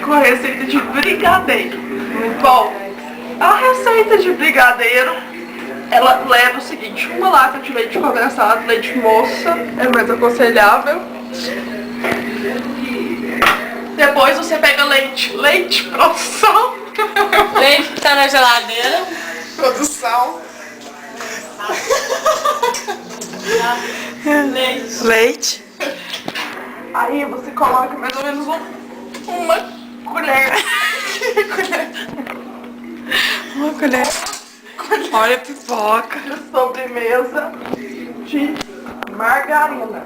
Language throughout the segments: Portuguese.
com a receita de brigadeiro. Bom, a receita de brigadeiro, ela leva o seguinte: uma lata de leite condensado, leite moça, é mais aconselhável. Depois você pega leite produção. Leite que tá na geladeira. Produção. Leite. Aí você coloca mais ou menos uma colher. Uma colher. Olha a pipoca. De sobremesa de margarina.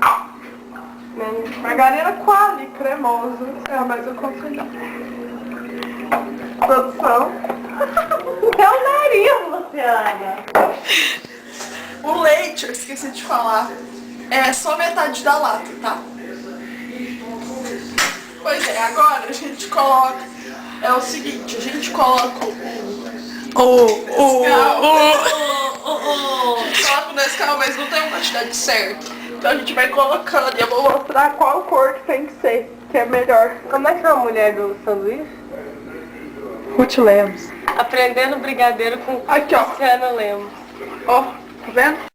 Margarina quali, cremosa. É a mais aconselhável. Produção. É o nariz, Luciana. O leite, eu esqueci de falar, é só metade da lata, tá? Pois é, agora a gente coloca, é o seguinte, a gente coloca coloca o Nescau, mas não tem uma quantidade certa. Então a gente vai colocando e eu vou mostrar qual cor que tem que ser, que é melhor. Como é que é a mulher do sanduíche? Ruth Lemos. Aprendendo brigadeiro com Aqui, ó. Luciana Lemos. Ó, tá vendo?